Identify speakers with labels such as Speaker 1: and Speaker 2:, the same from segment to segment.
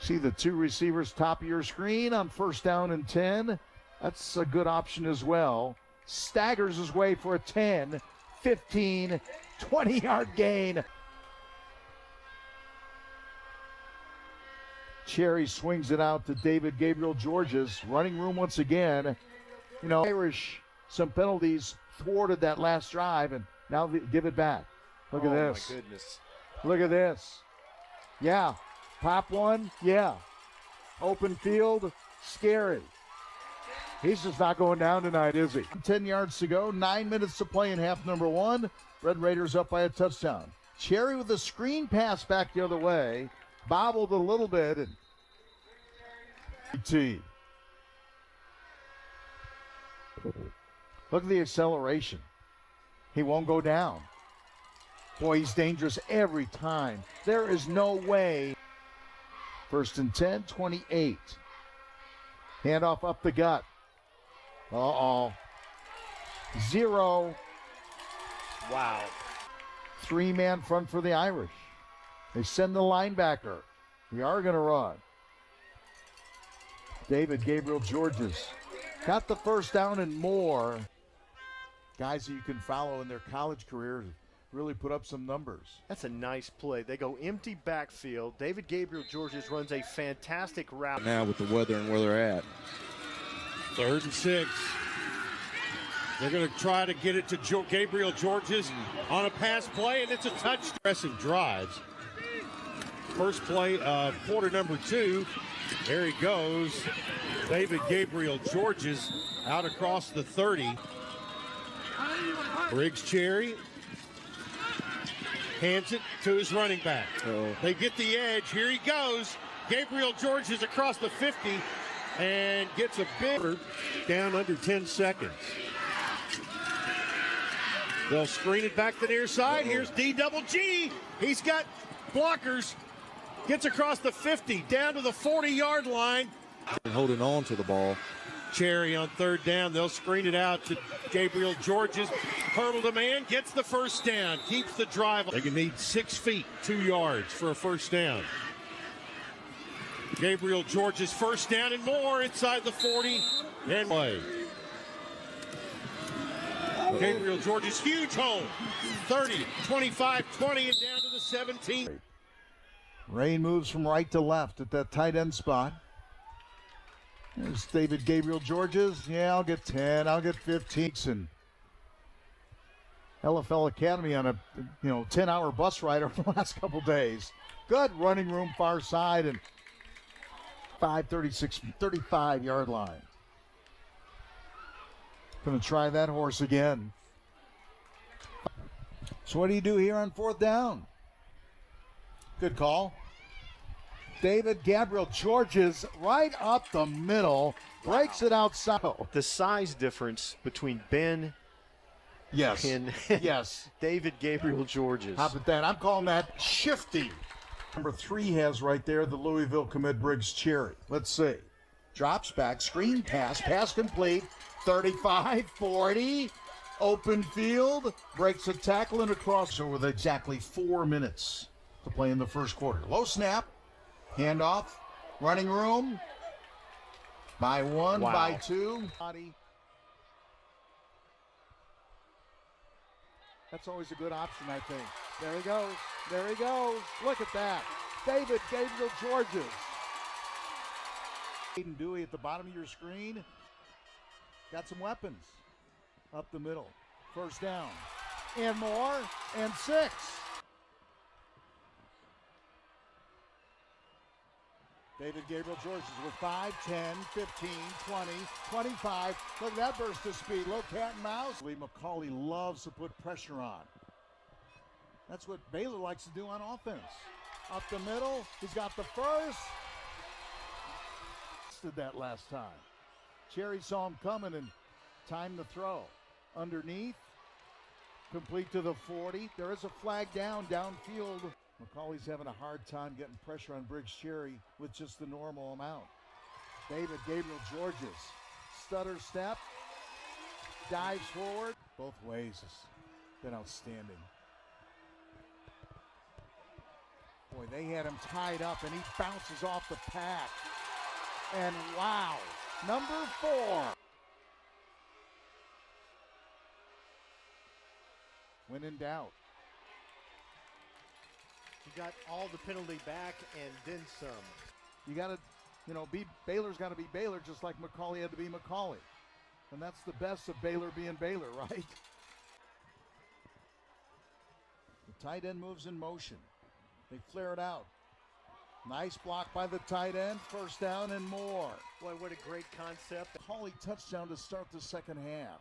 Speaker 1: See the two receivers top of your screen on 1st down and 10. That's a good option as well. Staggers his way for a 10, 15, 20-yard gain. Cherry swings it out to David Gabriel Georges. Running room once again. You know, Irish, some penalties thwarted that last drive, and now give it back. Look at this.
Speaker 2: Oh, my goodness.
Speaker 1: Look at this. Yeah. Pop one. Yeah. Open field. Scary. He's just not going down tonight, is he? 10 yards to go. 9 minutes to play in half number one. Red Raiders up by a touchdown. Cherry with a screen pass back the other way. Bobbled a little bit. And look at the acceleration. He won't go down. Boy, he's dangerous every time. There is no way. 1st and 10, 28. Handoff up the gut. Uh-oh. 0.
Speaker 2: Wow.
Speaker 1: 3-man front for the Irish. They send the linebacker. We are going to run. David Gabriel Georges got the 1st down and more. Guys that you can follow in their college careers really put up some numbers.
Speaker 2: That's a nice play. They go empty backfield. David Gabriel Georges runs a fantastic route.
Speaker 3: Now with the weather and where they're at.
Speaker 4: 3rd and 6. They're going to try to get it to Gabriel Georges on a pass play, and it's a touch. Impressive drives. First play of quarter number 2. There he goes. David Gabriel Georges out across the 30. Briggs Cherry hands it to his running back. They get the edge. Here he goes. Gabriel Georges across the 50 and gets a big down under 10 seconds. They'll screen it back to the near side. Here's D-double-G. He's got blockers. Gets across the 50, down to the 40-yard line.
Speaker 3: Holding on to the ball.
Speaker 4: Cherry on 3rd down. They'll screen it out to Gabriel Georges. Hurdle to man, gets the 1st down, keeps the drive. They can need 6 feet, 2 yards for a 1st down. Gabriel Georges 1st down and more inside the 40 and play. Gabriel Georges, huge home. 30, 25, 20, and down to the 17.
Speaker 1: Rain moves from right to left at that tight end spot. There's David Gabriel Georges. Yeah, I'll get 10. I'll get 15. And LFL Academy on a 10-hour bus ride over the last couple days. Good running room far side and 35-yard line. Going to try that horse again. So what do you do here on 4th down? Good call. David Gabriel Georges right up the middle, breaks it outside.
Speaker 2: The size difference between Ben and David Gabriel Georges.
Speaker 1: How about that? I'm calling that shifty. Number 3 has right there the Louisville commit Briggs Cherry. Let's see. Drops back, screen pass complete. 35, 40, open field, breaks a tackle and across. So with exactly 4 minutes to play in the 1st quarter. Low snap, handoff, running room, by 1, by 2. That's always a good option, I think. There he goes. There he goes. Look at that. David Gabriel Georges. Aiden Dewey at the bottom of your screen. Got some weapons up the middle. 1st down. And more. And 6. David Gabriel Georges with 5, 10, 15, 20, 25. Look at that burst of speed. Low cat and mouse. Lee McCauley loves to put pressure on. That's what Baylor likes to do on offense. Up the middle. He's got the 1st. Did that last time. Cherry saw him coming and timed the throw. Underneath. Complete to the 40. There is a flag downfield. McCauley's having a hard time getting pressure on Briggs Cherry with just the normal amount. David Gabriel Georges. Stutter step. Dives forward. Both ways has been outstanding. Boy, they had him tied up, and he bounces off the pad. And wow, number 4. When in doubt.
Speaker 2: He got all the penalty back and then some.
Speaker 1: You got to, Baylor's got to be Baylor, just like McCauley had to be McCauley. And that's the best of Baylor being Baylor, right? The tight end moves in motion. They flare it out. Nice block by the tight end. First down and more.
Speaker 2: Boy, what a great concept.
Speaker 1: McCauley touchdown to start the second half.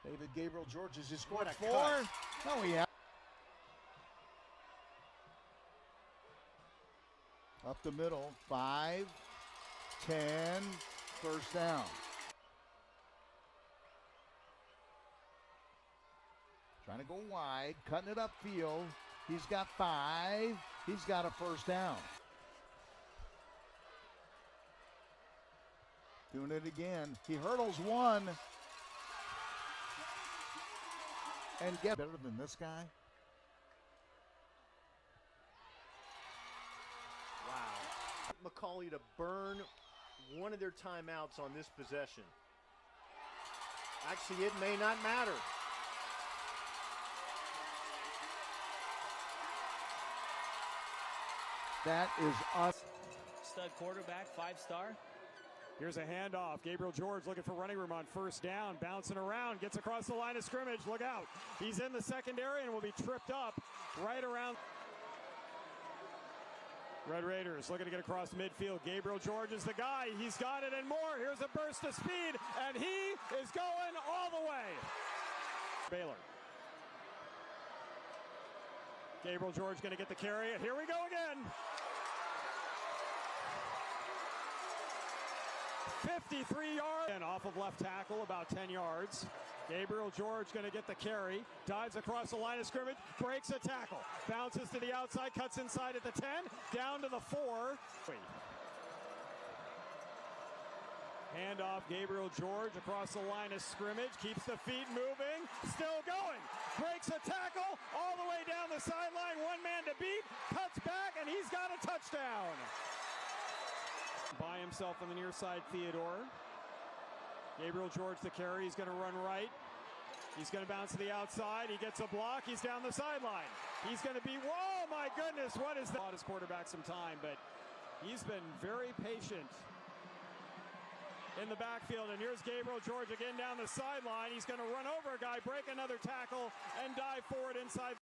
Speaker 1: David Gabriel Georges, he scored
Speaker 2: What a
Speaker 1: 4.
Speaker 2: cut.
Speaker 1: No, he has. Up the middle, 5, 10, first down. Trying to go wide, cutting it upfield. He's got 5. He's got a first down. Doing it again. He hurdles 1. And get better than this guy.
Speaker 2: Wow. McCauley to burn one of their timeouts on this possession. Actually, it may not matter.
Speaker 1: That is us.
Speaker 5: Stud quarterback, 5-star.
Speaker 6: Here's a handoff. Gabriel Georges looking for running room on first down. Bouncing around. Gets across the line of scrimmage. Look out. He's in the secondary and will be tripped up right around. Red Raiders looking to get across midfield. Gabriel Georges is the guy. He's got it and more. Here's a burst of speed, and he is going all the way. Baylor. Gabriel Georges going to get the carry, and here we go again. 53 yards and off of left tackle, about 10 yards. Gabriel Georges going to get the carry, dives across the line of scrimmage, breaks a tackle, bounces to the outside, cuts inside at the 10, down to the 4. Handoff, Gabriel Georges across the line of scrimmage, keeps the feet moving, still going, breaks a tackle all the way down the sideline, 1 man to beat, cuts back, and he's got a touchdown. By himself on the near side, Theodore. Gabriel Georges the carry, he's going to run right. He's going to bounce to the outside, he gets a block, he's down the sideline. He's going to be, whoa, my goodness, what is that? Bought his quarterback some time, but he's been very patient in the backfield, and here's Gabriel Georges again down the sideline. He's going to run over a guy, break another tackle, and dive forward inside.